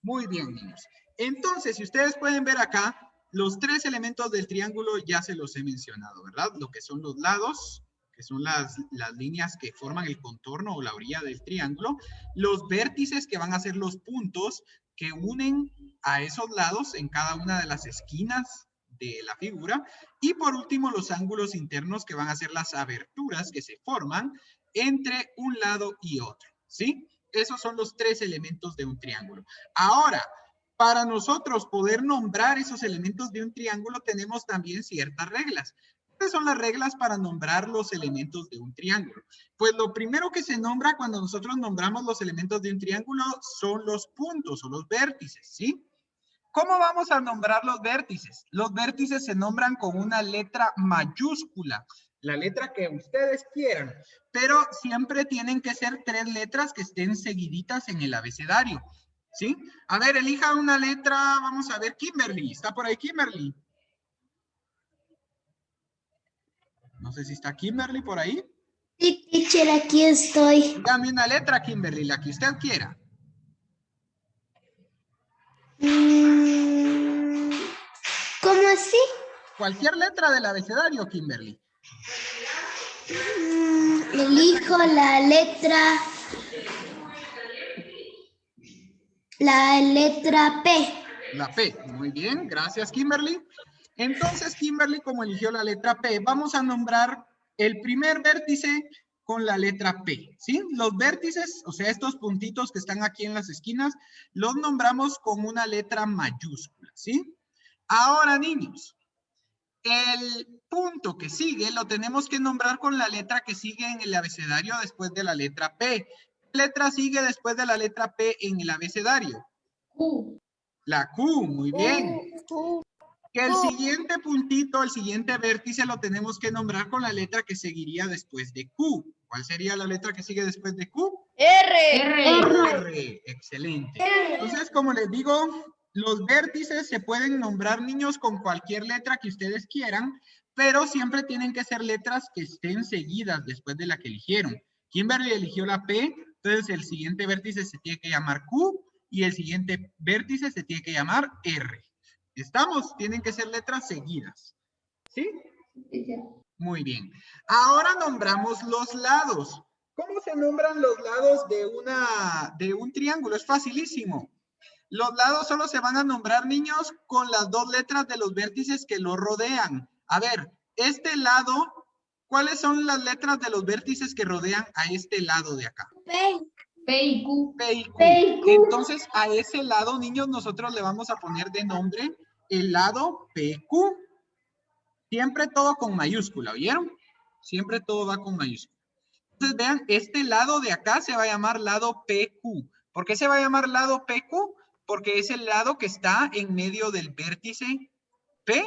Muy bien, niños. Entonces, si ustedes pueden ver acá, los tres elementos del triángulo ya se los he mencionado, ¿verdad? Lo que son los lados, que son las líneas que forman el contorno o la orilla del triángulo, los vértices que van a ser los puntos que unen a esos lados en cada una de las esquinas de la figura, y por último los ángulos internos que van a ser las aberturas que se forman entre un lado y otro, ¿sí? Esos son los tres elementos de un triángulo. Ahora, para nosotros poder nombrar esos elementos de un triángulo tenemos también ciertas reglas. ¿Cuáles son las reglas para nombrar los elementos de un triángulo? Pues lo primero que se nombra cuando nosotros nombramos los elementos de un triángulo son los puntos o los vértices, ¿sí? ¿Cómo vamos a nombrar los vértices? Los vértices se nombran con una letra mayúscula, la letra que ustedes quieran, pero siempre tienen que ser tres letras que estén seguiditas en el abecedario, ¿sí? A ver, elija una letra, vamos a ver, Kimberly, ¿está por ahí Kimberly? No sé si está Kimberly por ahí. Sí, teacher, aquí estoy. Dame una letra, Kimberly, la que usted quiera. ¿Cómo así? Cualquier letra del abecedario, Kimberly. Elijo la letra P. La P, muy bien, gracias Kimberly. Entonces Kimberly, como eligió la letra P, vamos a nombrar el primer vértice con la letra P, ¿sí? Los vértices, o sea, estos puntitos que están aquí en las esquinas, los nombramos con una letra mayúscula, ¿sí? Ahora, niños, el punto que sigue lo tenemos que nombrar con la letra que sigue en el abecedario después de la letra P. ¿Qué letra sigue después de la letra P en el abecedario? Q. La Q, muy bien. Q. Que el siguiente puntito, el siguiente vértice lo tenemos que nombrar con la letra que seguiría después de Q. ¿Cuál sería la letra que sigue después de Q? R. Excelente. Entonces, como les digo, los vértices se pueden nombrar, niños, con cualquier letra que ustedes quieran, pero siempre tienen que ser letras que estén seguidas después de la que eligieron. Kimberly eligió la P, entonces el siguiente vértice se tiene que llamar Q y el siguiente vértice se tiene que llamar R. ¿Estamos? Tienen que ser letras seguidas. ¿Sí? Muy bien. Ahora nombramos los lados. ¿Cómo se nombran los lados de un triángulo? Es facilísimo. Los lados solo se van a nombrar, niños, con las dos letras de los vértices que lo rodean. A ver, este lado, ¿cuáles son las letras de los vértices que rodean a este lado de acá? P. P y Q. P y Q. P y Q. Entonces, a ese lado, niños, nosotros le vamos a poner de nombre el lado PQ. Siempre todo con mayúscula, ¿oyeron? Siempre todo va con mayúscula. Entonces, vean, este lado de acá se va a llamar lado PQ. ¿Por qué se va a llamar lado PQ? Porque es el lado que está en medio del vértice P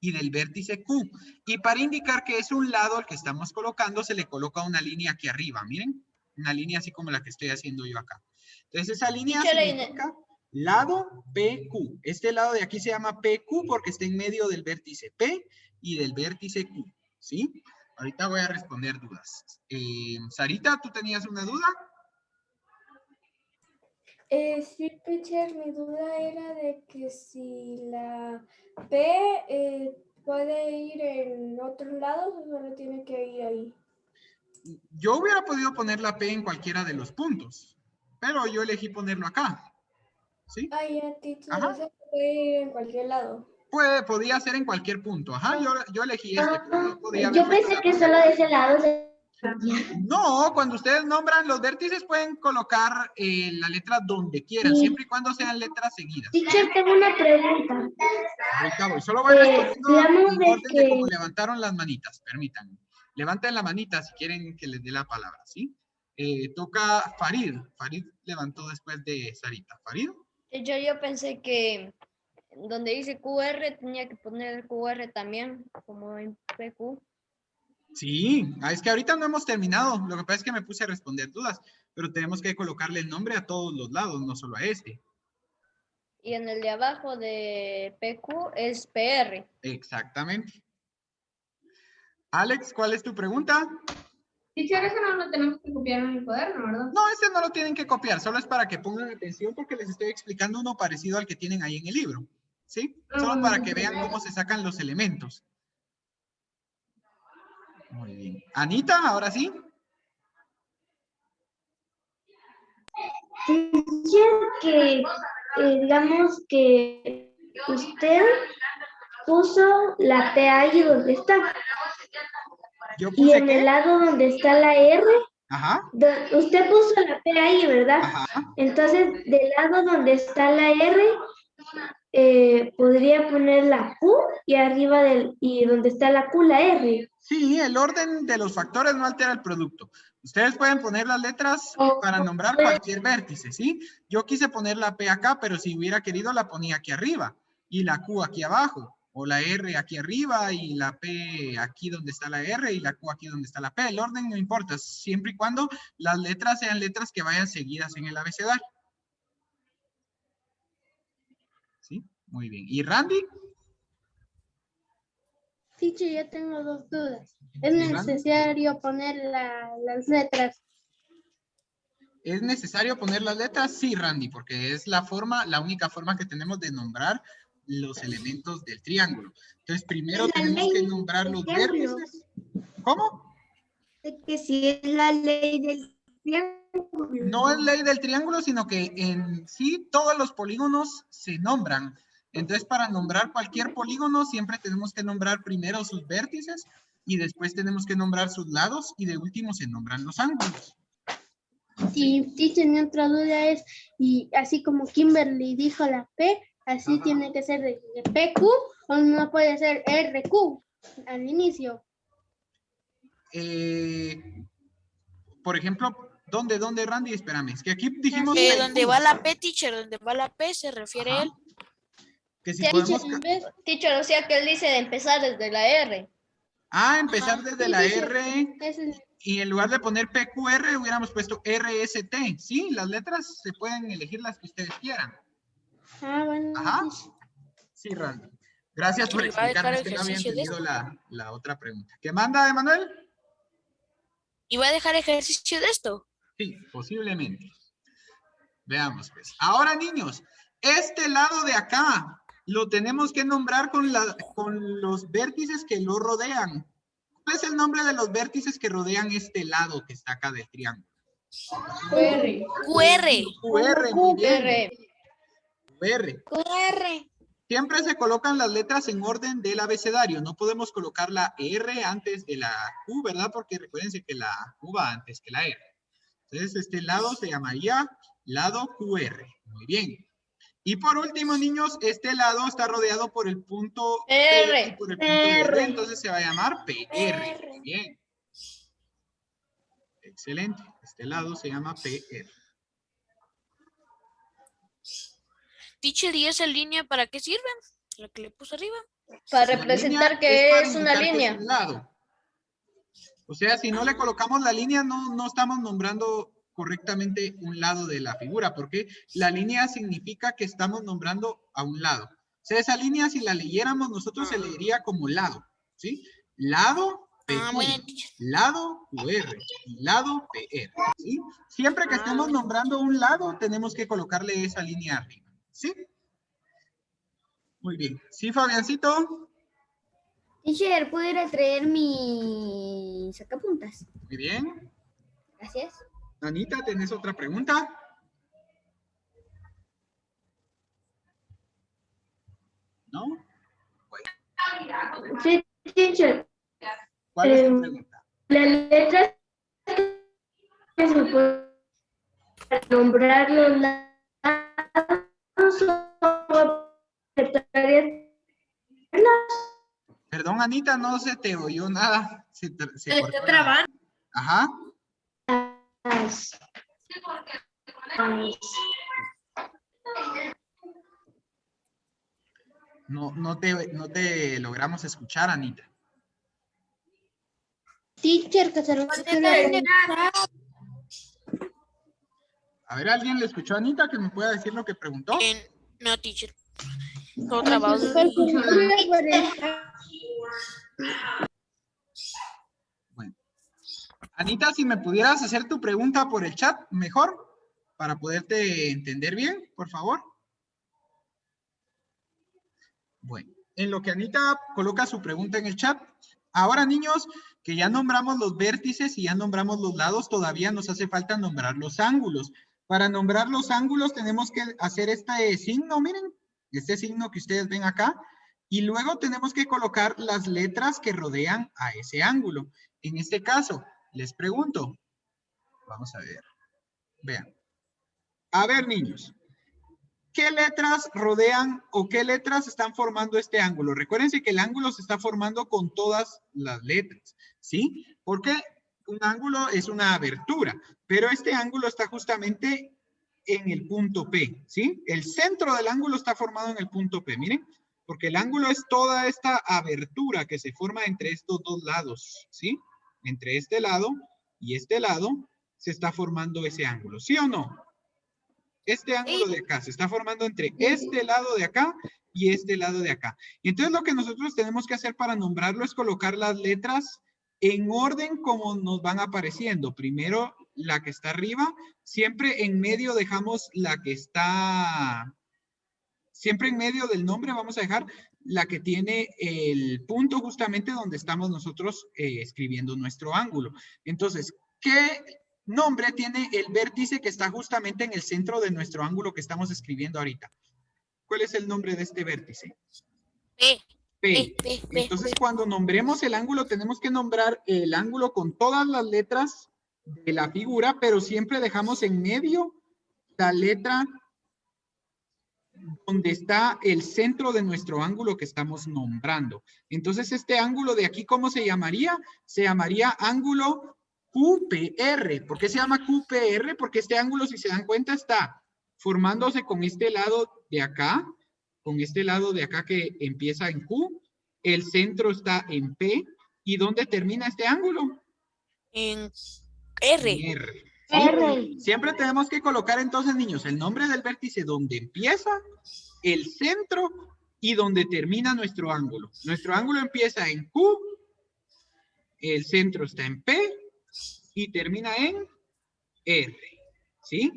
y del vértice Q. Y para indicar que es un lado al que estamos colocando, se le coloca una línea aquí arriba, miren. Una línea así como la que estoy haciendo yo acá. Entonces, esa línea significa lado PQ. Este lado de aquí se llama PQ porque está en medio del vértice P y del vértice Q, ¿sí? Ahorita voy a responder dudas. Sarita, ¿tú tenías una duda? Sí, teacher, mi duda era de que si la P puede ir en otros lados o solo tiene que ir ahí. Yo hubiera podido poner la P en cualquiera de los puntos, pero yo elegí ponerlo acá, ¿sí? Ah, ya, teacher, Ajá. eso puede ir en cualquier lado. Podía ser en cualquier punto. Ajá, yo elegí este, pero yo podía haber Yo puesto pensé la que P. solo de ese lado No, cuando ustedes nombran los vértices pueden colocar la letra donde quieran, Sí. siempre y cuando sean letras seguidas. Teacher, tengo una pregunta. Ahorita voy. Solo voy respondiendo digamos en de orden de que- cómo levantaron las manitas. Permítanme. Levanten la manita si quieren que les dé la palabra, ¿sí? Toca Farid. Farid levantó después de Sarita. Farid. Yo pensé que donde dice QR tenía que poner QR también, como en PQ. Sí, es que ahorita no hemos terminado. Lo que pasa es que me puse a responder dudas, pero tenemos que colocarle el nombre a todos los lados, no solo a este. Y en el de abajo de PQ es PR. Exactamente. Alex, ¿cuál es tu pregunta? Teacher, eso no lo tenemos que copiar en el cuaderno, ¿verdad? No, ese no lo tienen que copiar, solo es para que pongan atención porque les estoy explicando uno parecido al que tienen ahí en el libro. ¿Sí? Solo para que vean cómo se sacan los elementos. Muy bien. Anita, ahora sí. Que digamos que usted puso la P ahí donde está. Yo Y puse en qué. el lado donde está la R, Ajá. usted puso la P ahí, ¿verdad? Ajá. Entonces, del lado donde está la R, podría poner la Q y arriba y donde está la Q, la R. Sí, el orden de los factores no altera el producto. Ustedes pueden poner las letras para nombrar cualquier vértice, ¿sí? Yo quise poner la P acá, pero si hubiera querido la ponía aquí arriba y la Q aquí abajo, o la R aquí arriba y la P aquí donde está la R y la Q aquí donde está la P. El orden no importa, siempre y cuando las letras sean letras que vayan seguidas en el abecedario. ¿Sí? Muy bien. ¿Y Randy? Teacher, yo tengo dos dudas. ¿Es Sí, Randy. necesario poner las letras? ¿Es necesario poner las letras? Sí, Randy, porque es la única forma que tenemos de nombrar los elementos del triángulo. Entonces, primero tenemos que nombrar los vértices. ¿Cómo? Que si es la ley del triángulo. No es ley del triángulo, sino que en sí todos los polígonos se nombran. Entonces, para nombrar cualquier polígono, siempre tenemos que nombrar primero sus vértices y después tenemos que nombrar sus lados y de último se nombran los ángulos. Y teacher, mi otra duda es, y así como Kimberly dijo la P, así Ajá. tiene que ser de PQ o no puede ser RQ al inicio. Por ejemplo, ¿dónde, Randy? Espérame, es que aquí dijimos Donde va la P, teacher, donde va la P se refiere Ajá. él. Que si Sí, podemos... En vez- Teacher, o sea que él dice de empezar desde la R. empezar Ajá. desde Sí, la teacher, R ese es- y en lugar de poner PQR hubiéramos puesto RST. Sí, las letras se pueden elegir las que ustedes quieran. bueno, Ajá. teacher. Sí, Randy. Gracias por Y va a dejar explicarme, es que no había ejercicio de entendido la otra pregunta. ¿Qué manda, Emanuel? ¿Y va a dejar ejercicio de esto? Sí, posiblemente. Veamos, pues. Ahora, niños, este lado de acá lo tenemos que nombrar con los vértices que lo rodean. ¿Cuál es el nombre de los vértices que rodean este lado que está acá del triángulo? QR. QR. QR, muy bien. QR. QR. Siempre se colocan las letras en orden del abecedario. No podemos colocar la R antes de la Q, ¿verdad? Porque recuérdense que la Q va antes que la R. Entonces, este lado se llamaría lado QR. Muy bien. Y por último, niños, este lado está rodeado por el punto P R. y por el punto de R, entonces se va a llamar PR. Muy bien. Excelente. Este lado se llama PR. Teacher, ¿y esa línea para qué sirve? La que le puso arriba. Para La representar línea que para es una indicar que línea. es un lado. O sea, si no le colocamos la línea, no estamos nombrando correctamente un lado de la figura, porque la línea significa que estamos nombrando a un lado. O sea, esa línea, si la leyéramos, nosotros se leería como lado, ¿sí? Lado, PQ, Bueno, teacher. lado, QR, y lado, PR, ¿sí? Siempre que estemos nombrando un lado, tenemos que colocarle esa línea arriba, ¿sí? Muy bien. ¿Sí, Fabiancito? Teacher, ¿puedo ir a traer mi sacapuntas? Muy bien. Gracias. Anita, ¿tenés otra pregunta? ¿No? Sí, teacher. ¿Cuál es tu pregunta? Las letras que se pueden nombrar los lados son secretarias. Perdón, Anita, no se te oyó nada. Se cortó Está trabando. Ajá. No te logramos escuchar, Anita. Teacher, que se lo A ver, ¿alguien le escuchó a Anita que me pueda decir lo que preguntó? No, teacher. Todo trabado. Bueno. Anita, si me pudieras hacer tu pregunta por el chat, mejor, para poderte entender bien, por favor. Bueno, en lo que Anita coloca su pregunta en el chat, ahora niños, que ya nombramos los vértices y ya nombramos los lados, todavía nos hace falta nombrar los ángulos. Para nombrar los ángulos tenemos que hacer este signo, miren, este signo que ustedes ven acá, y luego tenemos que colocar las letras que rodean a ese ángulo. En este caso, les pregunto, vamos a ver, vean. A ver, niños, ¿qué letras rodean o qué letras están formando este ángulo? Recuérdense que el ángulo se está formando con todas las letras, ¿sí? Porque un ángulo es una abertura, pero este ángulo está justamente en el punto P, ¿sí? El centro del ángulo está formado en el punto P, miren, porque el ángulo es toda esta abertura que se forma entre estos dos lados, ¿sí? Entre este lado y este lado se está formando ese ángulo, ¿sí o no? Este ángulo de acá se está formando entre este lado de acá y este lado de acá. Y entonces lo que nosotros tenemos que hacer para nombrarlo es colocar las letras en orden como nos van apareciendo. Primero la que está arriba, siempre en medio dejamos la que está, siempre en medio del nombre vamos a dejar la que tiene el punto justamente donde estamos nosotros escribiendo nuestro ángulo. Entonces, ¿qué nombre tiene el vértice que está justamente en el centro de nuestro ángulo que estamos escribiendo ahorita? ¿Cuál es el nombre de este vértice? P. P. Entonces, cuando nombremos el ángulo, tenemos que nombrar el ángulo con todas las letras de la figura, pero siempre dejamos en medio la letra donde está el centro de nuestro ángulo que estamos nombrando. Entonces, este ángulo de aquí, ¿cómo se llamaría? Se llamaría ángulo QPR. ¿Por qué se llama QPR? Porque este ángulo, si se dan cuenta, está formándose con este lado de acá, que empieza en Q, el centro está en P, ¿y dónde termina este ángulo? En R. En R. ¿Sí? Siempre tenemos que colocar entonces, niños, el nombre del vértice donde empieza, el centro y donde termina nuestro ángulo. Nuestro ángulo empieza en Q, el centro está en P y termina en R. ¿Sí?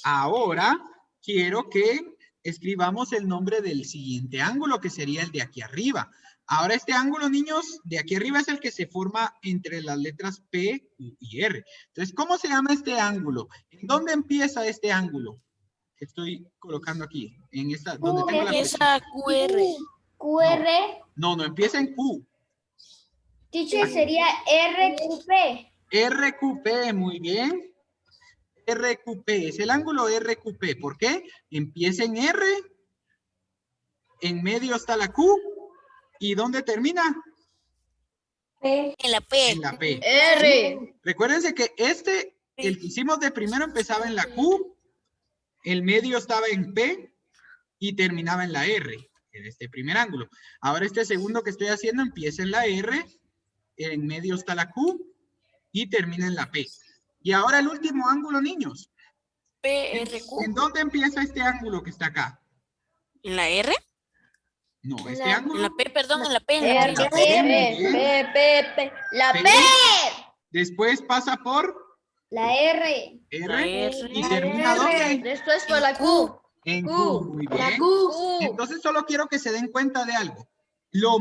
Ahora quiero que escribamos el nombre del siguiente ángulo, que sería el de aquí arriba. Ahora este ángulo, niños, de aquí arriba es el que se forma entre las letras P, Q y R. Entonces, ¿cómo se llama este ángulo? ¿En dónde empieza este ángulo? Que estoy colocando aquí, en esta, donde tengo la Empieza QR. QR. No, empieza en Q. Teacher, sería RQP. RQP, muy bien. RQP, es el ángulo RQP. ¿Por qué? Empieza en R, en medio está la Q, ¿y dónde termina? P. En la P. En la P. R. Recuérdense que el que hicimos de primero empezaba en la Q, el medio estaba en P y terminaba en la R, en este primer ángulo. Ahora este segundo que estoy haciendo empieza en la R, en medio está la Q y termina en la P. Y ahora el último ángulo, niños. PRQ. ¿En dónde empieza este ángulo que está acá? ¿En la R? No, este En la ángulo. P, perdón, en la P. En la R. P. P. La P. P. Después pasa por La R. R, La R. y termina ¿dónde? Después por la Q. En Q. Q. Muy La bien. Q. Entonces solo quiero que se den cuenta de algo. Lo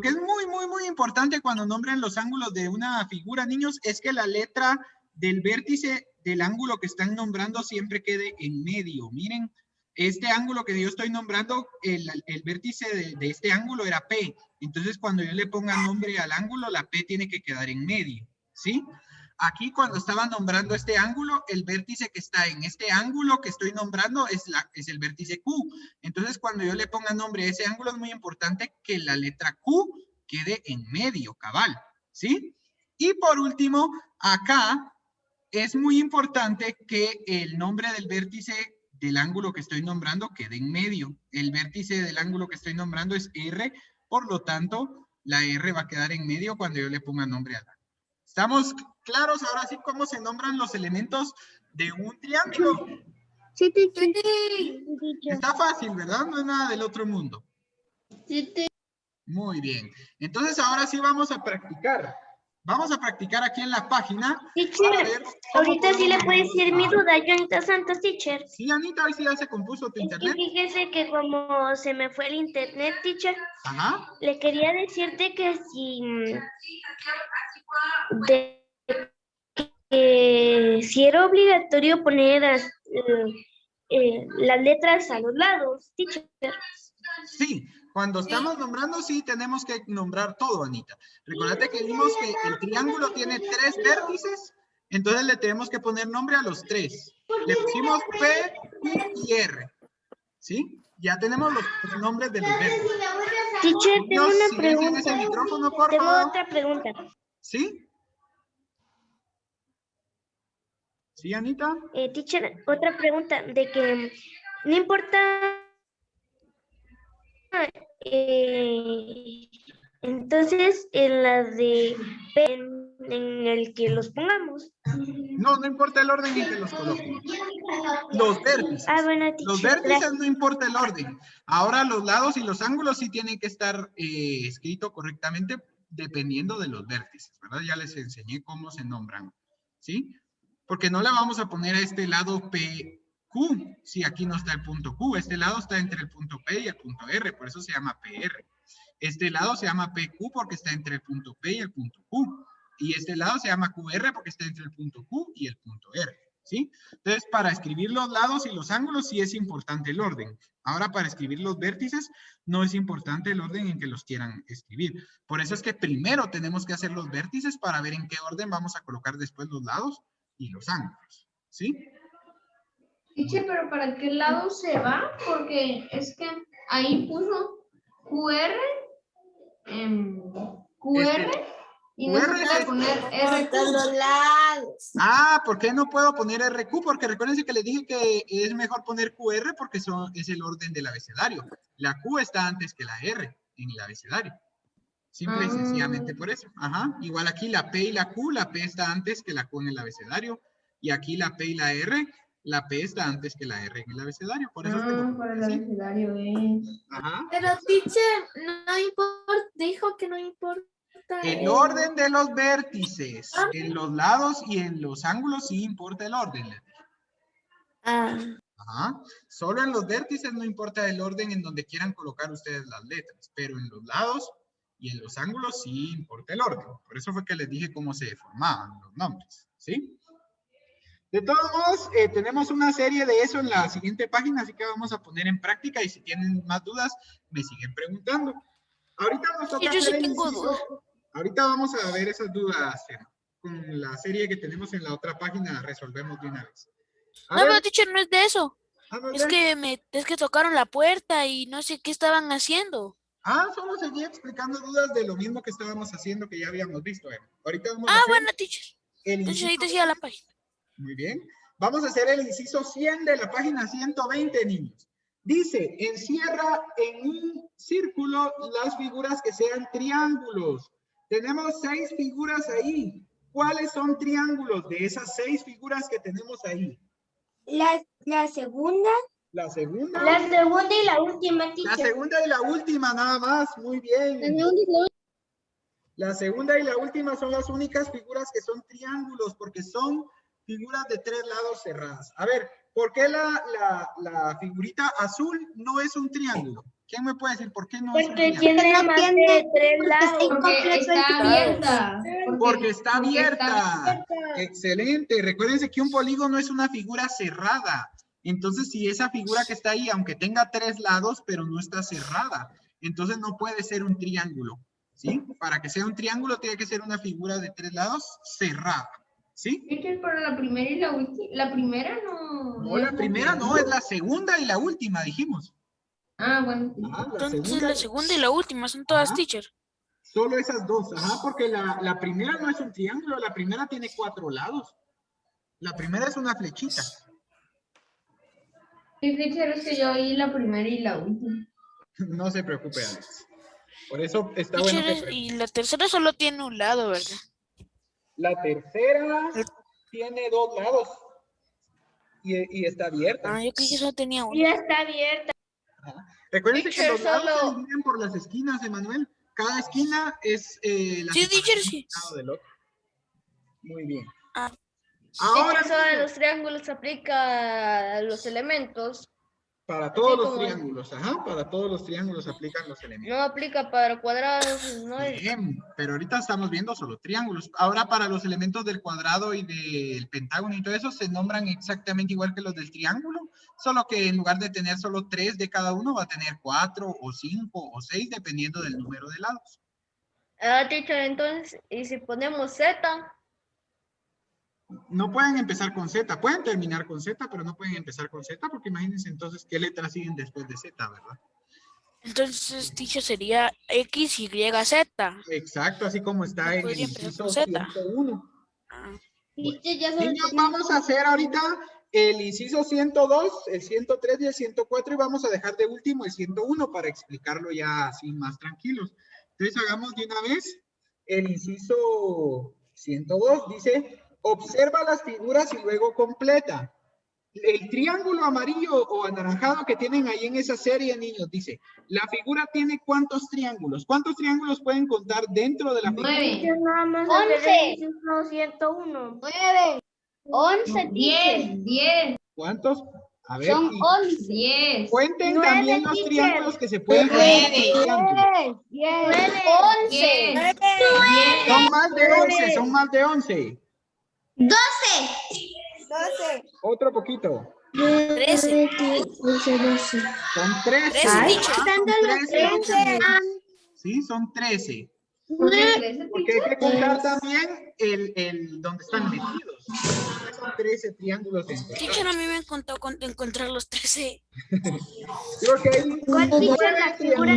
que es muy importante cuando nombren los ángulos de una figura, niños, es que la letra del vértice del ángulo que están nombrando siempre quede en medio. Miren, este ángulo que yo estoy nombrando, el vértice de este ángulo era P. Entonces cuando yo le ponga nombre al ángulo, la P tiene que quedar en medio, ¿sí? Aquí cuando estaba nombrando este ángulo, el vértice que está en este ángulo que estoy nombrando es el vértice Q. Entonces, cuando yo le ponga nombre a ese ángulo, es muy importante que la letra Q quede en medio, cabal, ¿sí? Y por último, acá es muy importante que el nombre del vértice del ángulo que estoy nombrando quede en medio. El vértice del ángulo que estoy nombrando es R, por lo tanto, la R va a quedar en medio cuando yo le ponga nombre al ángulo. ¿Estamos claros ahora sí cómo se nombran los elementos de un triángulo? Sí, teacher. Está fácil, ¿verdad? No es nada del otro mundo. Sí, teacher. Muy bien. Entonces ahora sí vamos a practicar. Vamos a practicar aquí en la página. para Teacher, ver cómo ahorita sí le podemos puede decir mi trabajar. duda, yo Anita Santos, teacher. Sí, Anita, hoy sí ya se compuso tu Es que internet. fíjese que como se me fue el internet, teacher, Ajá. le quería decirte que si era obligatorio poner las letras a los lados, teacher. Sí, cuando estamos nombrando, sí tenemos que nombrar todo, Anita. Recordate que vimos que el triángulo tiene 3 vértices, entonces le tenemos que poner nombre a los 3. Le pusimos P, Q y R. ¿Sí? Ya tenemos los nombres de los vértices. Teacher, tengo Niños, una silencien ese pregunta. micrófono, por Tengo favor. otra pregunta. ¿Sí? ¿Sí, Anita? Teacher, otra pregunta, de que no importa, entonces en la de P, en el que los pongamos. No, no importa el orden en que los coloquen. Los vértices. Ah, bueno, Los teacher, vértices no importa el orden. Ahora los lados y los ángulos sí tienen que estar escritos correctamente dependiendo de los vértices, ¿verdad? Ya les enseñé cómo se nombran, ¿sí? Porque no le vamos a poner a este lado PQ si aquí no está el punto Q. Este lado está entre el punto P y el punto R, por eso se llama PR. Este lado se llama PQ porque está entre el punto P y el punto Q. Y este lado se llama QR porque está entre el punto Q y el punto R, ¿sí? Entonces, para escribir los lados y los ángulos sí es importante el orden. Ahora, para escribir los vértices, no es importante el orden en que los quieran escribir. Por eso es que primero tenemos que hacer los vértices para ver en qué orden vamos a colocar después los lados y los ángulos, ¿sí? Teacher, pero ¿para qué lado se va? Porque es que ahí puso QR, y no se QR puede es- poner RQ. Ah, ¿por qué no puedo poner RQ? Porque recuérdense que les dije que es mejor poner QR porque es el orden del abecedario. La Q está antes que la R en el abecedario. Simple y sencillamente por eso. Ajá. Igual aquí la P y la Q, la P está antes que la Q en el abecedario. Y aquí la P y la R, la P está antes que la R en el abecedario. Por eso es que lo Por el puse así. abecedario es. Ajá. Pero teacher, no importa, dijo que no importa. El orden de los vértices, en los lados y en los ángulos sí importa el orden. Ah, Ajá. Solo en los vértices no importa el orden en donde quieran colocar ustedes las letras, pero en los lados y en los ángulos sí importa el orden. Por eso fue que les dije cómo se formaban los nombres, ¿sí? De todos modos, tenemos una serie de eso en la siguiente página, así que vamos a poner en práctica y si tienen más dudas, me siguen preguntando. Ahorita nos toca Yo sí hacer el tengo inciso. dudas. Ahorita vamos a ver esas dudas, con la serie que tenemos en la otra página, resolvemos de una vez. A No, ver, pero teacher, no es de eso. a ver. Es que tocaron la puerta y no sé qué estaban haciendo. Solo seguía explicando dudas de lo mismo que estábamos haciendo, que ya habíamos visto. Ahorita vamos a Ah, hacer bueno, teacher. el Entonces inciso. ahí decía la página. Muy bien. Vamos a hacer el inciso 100 de la página 120, niños. Dice, encierra en un círculo las figuras que sean triángulos. Tenemos 6 figuras ahí. ¿Cuáles son triángulos de esas 6 figuras que tenemos ahí? La segunda. La segunda. La segunda y la última, La teacher. segunda y la última, nada más. Muy bien. La segunda y la última son las únicas figuras que son triángulos, porque son figuras de 3 lados cerradas. A ver, ¿por qué la figurita azul no es un triángulo? ¿Quién me puede decir por qué no es un porque triángulo? tiene más de 3 lados. Porque está abierta. Porque está porque abierta. Excelente. Recuérdense que un polígono es una figura cerrada. Entonces, si esa figura que está ahí, aunque tenga 3 lados, pero no está cerrada, entonces no puede ser un triángulo. ¿Sí? Para que sea un triángulo tiene que ser una figura de 3 lados cerrada. ¿Sí? Teacher, pero la primera y la última, la primera no. No, la primera no, es la segunda y la última, dijimos. Ah, bueno. Ajá, Entonces la segunda y la última son todas Ajá. teacher. Solo esas dos, ajá, porque la primera no es un triángulo, la primera tiene 4 lados. La primera es una flechita. Sí, teacher, es que yo oí la primera y la última. No se preocupe, Alex. Por eso está bueno Teacher, que pregunte. y la tercera solo tiene un lado, ¿verdad? La tercera tiene 2 lados y está abierta. Ah, yo creí que solo tenía uno. Ya está abierta. Ajá. Recuerden que Teacher, los lados solo- se dividen por las esquinas, Emanuel. Cada esquina es la Sí, separación teacher, de sí. un lado del otro. Muy bien. Ah. Ahora, Eso de los triángulos se aplica a los elementos. para todos así los como- triángulos, ajá, para todos los triángulos aplican los elementos. No aplica para cuadrados, no es. Bien, pero ahorita estamos viendo solo triángulos. Ahora para los elementos del cuadrado y del pentágono y todo eso se nombran exactamente igual que los del triángulo, solo que en lugar de tener solo 3 de cada uno va a tener 4 o 5 o 6 dependiendo del número de lados. Ah, teacher, entonces, y si ponemos Z, No pueden empezar con Z, pueden terminar con Z, pero no pueden empezar con Z porque imagínense entonces qué letras siguen después de Z, ¿verdad? Entonces, teacher, sería X, Y, Z. Exacto, así como está en el Podría empezar inciso con Z. 101. Ah, Teacher, ya solo Niños, tenemos- vamos a hacer ahorita el inciso 102, el 103 y el 104 y vamos a dejar de último el 101 para explicarlo ya así más tranquilos. Entonces hagamos de una vez el inciso 102. Dice, observa las figuras y luego completa. El triángulo amarillo o anaranjado que tienen ahí en esa serie, niños, dice, la figura tiene ¿cuántos triángulos? ¿Cuántos triángulos pueden contar dentro de la figura? 9, Teacher, nada más 11. hacer el inciso 101. 9. 11, 10, 10, ¿Cuántos? A ver, Son y 11. 10, cuenten 9, también los teacher. triángulos que se pueden contar en triángulos. 11. 10, Son más de 11, son más de 11. 12. Otro poquito. 13. 12. Son 13. 13, Ah, teacher. son 13. Sí, son 13. 13, Porque hay que contar también el donde están metidos. Son 13 triángulos en total. Teacher, a mí me encantó encontrar los 13. Digo que hay ¿Cuál dice la figura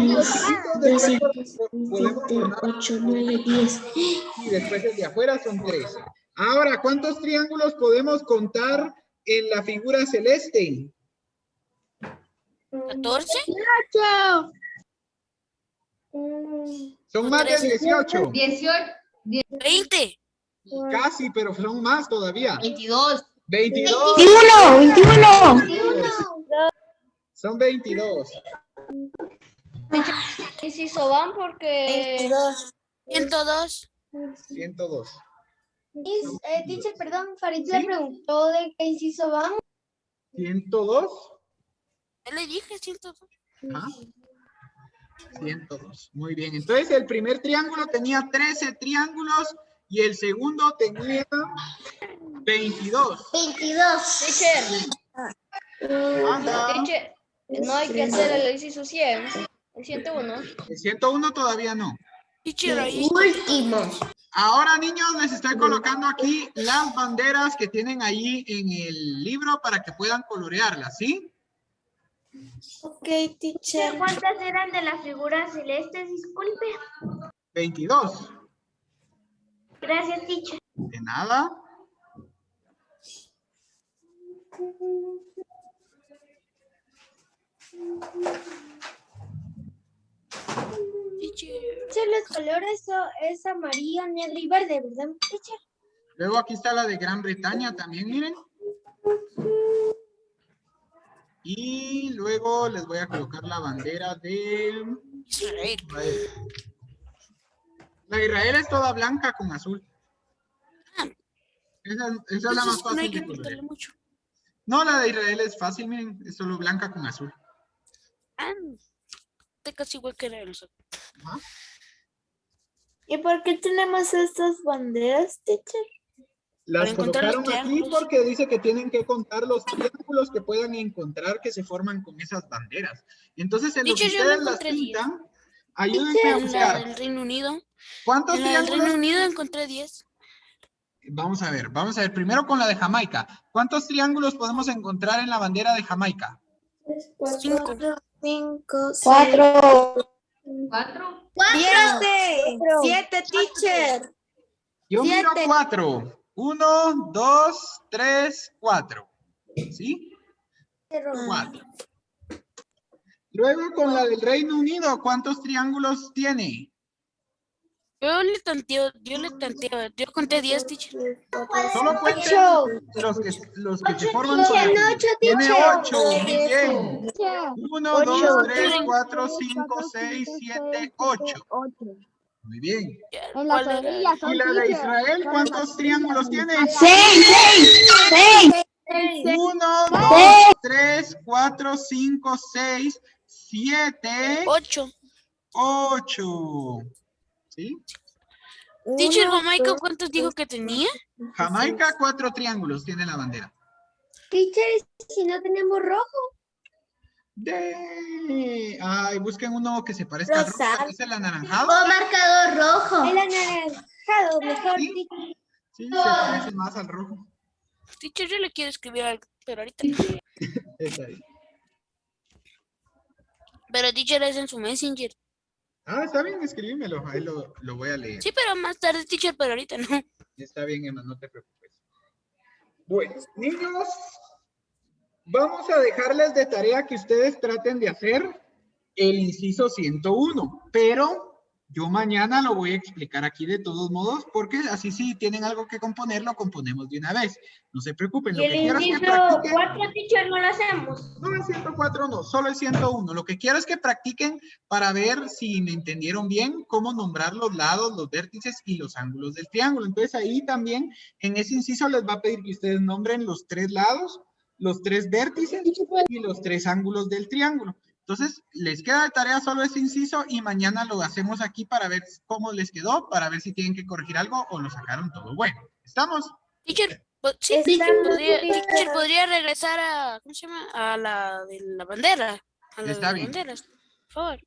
después podemos formar 8, 9, 10. y después el de afuera son 13. Ahora, ¿cuántos triángulos podemos contar en la figura celeste? 14. 8. Son más de 18. 18, 20. Casi, pero son más todavía. 22, 22. 21. Son 22. inciso van porque 102. 102. Teacher, perdón, Farid le preguntó de qué inciso vamos. 102. Ya le dije 102. Ajá. 102. Muy bien. Entonces el primer triángulo tenía 13 triángulos y el segundo tenía 22. 22. teacher, Anda. teacher, no hay que hacer el inciso 100, el 101. El 101 todavía no. Teacher, ahí. Último. Ahora, niños, les estoy colocando aquí las banderas que tienen ahí en el libro para que puedan colorearlas, ¿sí? Ok, teacher. ¿Cuántas eran de las figuras celestes? Disculpe. 22. Gracias, teacher. De nada. Teacher. Teacher, los colores es amarillo, negro y verde, ¿verdad, teacher? Luego aquí está la de Gran Bretaña también, miren. Y luego les voy a colocar la bandera de Israel. Israel. La de Israel es toda blanca con azul. Esa es la más Entonces no hay fácil que de colorear. apretarle mucho. No, la de Israel es fácil, miren, es solo blanca con azul. Ah, está casi igual que la de nosotros. Ajá. ¿Y por qué tenemos estas banderas, teacher? Las Para encontrar los colocaron aquí triángulos. porque dice que tienen que contar los triángulos que puedan encontrar que se forman con esas banderas. Entonces, en lo que Teacher, yo no ustedes las encontré 10. pintan, ayúdenme a En la buscar. del Reino Unido. ¿Cuántos En la del triángulos? Reino Unido encontré 10. Vamos a ver. Primero con la de Jamaica. ¿Cuántos triángulos podemos encontrar en la bandera de Jamaica? 5. 5, 4. 4, 7, teacher. Yo miro 7. 4. 1, 2, 3, 4. ¿Sí? 4. Luego con la del Reino Unido, ¿cuántos triángulos tiene? Yo le tanteo. Yo conté 10, teacher. Solo cuenten los que se forman con el... Tiene 8. Muy bien. 1, 2, 3, 4, 5, 6, 7, 8. Muy bien. En las ¿Cuál era? orillas son ¿Y la de teacher. Israel cuántos triángulos tiene? 1, 2, 3, 4, 5, 6, 7, 8. 8. ¿Sí? Teacher, Jamaica, ¿cuántos dijo que tenía? Jamaica, 4 triángulos tiene la bandera. Teacher, si no tenemos rojo. Ay, busquen uno que se parezca al rojo. Rosado. ¿Es el anaranjado? marcador rojo. El anaranjado, mejor. Sí, sí, se parece más al rojo. Teacher, yo le quiero escribir algo, pero ahorita. Está ahí. Pero teacher es en su Messenger. Ah, está bien, escríbemelo. Ahí lo voy a leer. Sí, pero más tarde, teacher, pero ahorita no. Está bien, Emma, no te preocupes. Bueno, niños, vamos a dejarles de tarea que ustedes traten de hacer el inciso 101, pero yo mañana lo voy a explicar aquí de todos modos, porque así si tienen algo que componer, lo componemos de una vez. No se preocupen, lo Y que el quiero es que inciso practiquen. 4, teacher, no lo hacemos. No, el 104 no, solo el 101. Lo que quiero es que practiquen para ver si me entendieron bien cómo nombrar los lados, los vértices y los ángulos del triángulo. Entonces ahí también en ese inciso les va a pedir que ustedes nombren los 3 lados, los 3 vértices y los 3 ángulos del triángulo. Entonces les queda de tarea solo ese inciso y mañana lo hacemos aquí para ver cómo les quedó, para ver si tienen que corregir algo o lo sacaron todo. Bueno, ¿estamos? Teacher, sí, teacher, podría regresar a, ¿cómo se llama? A la de la bandera. A la Está de bien. las banderas, por favor.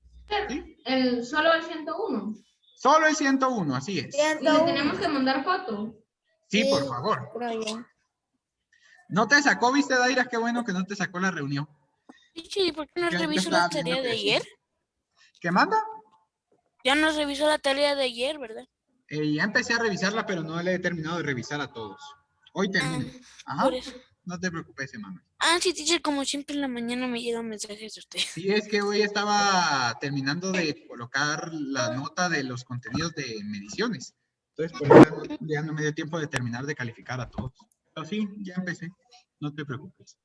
¿Sí? Solo el 101. Solo el 101, así es. Y le tenemos que mandar foto. Sí, por favor. ¿No te sacó, viste, Daira? Qué bueno que no te sacó la reunión. Teacher, ¿y por qué no Ya revisó estaba la tarea viendo de que sí. ayer? ¿Qué manda? Ya no revisó la tarea de ayer, ¿verdad? Ya empecé a revisarla, pero no le he terminado de revisar a todos. Hoy termino. Ajá. Por eso. No te preocupes, mamá. Ah, sí, teacher, como siempre en la mañana me llegan mensajes de usted. Sí, es que hoy estaba terminando de colocar la nota de los contenidos de mediciones. Entonces, por eso ya no me dio tiempo de terminar de calificar a todos. Pero sí, ya empecé. No te preocupes.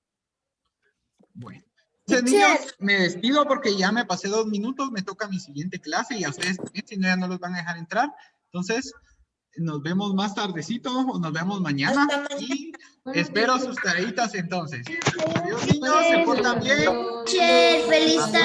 Bueno. Entonces, niños, me despido porque ya me pasé 2 minutos. Me toca mi siguiente clase y a ustedes también, si no, ya no los van a dejar entrar. Entonces, nos vemos más tardecito o nos vemos mañana. Y espero sus tareitas entonces. Adiós, niños, se portan bien. Teacher, feliz tarde.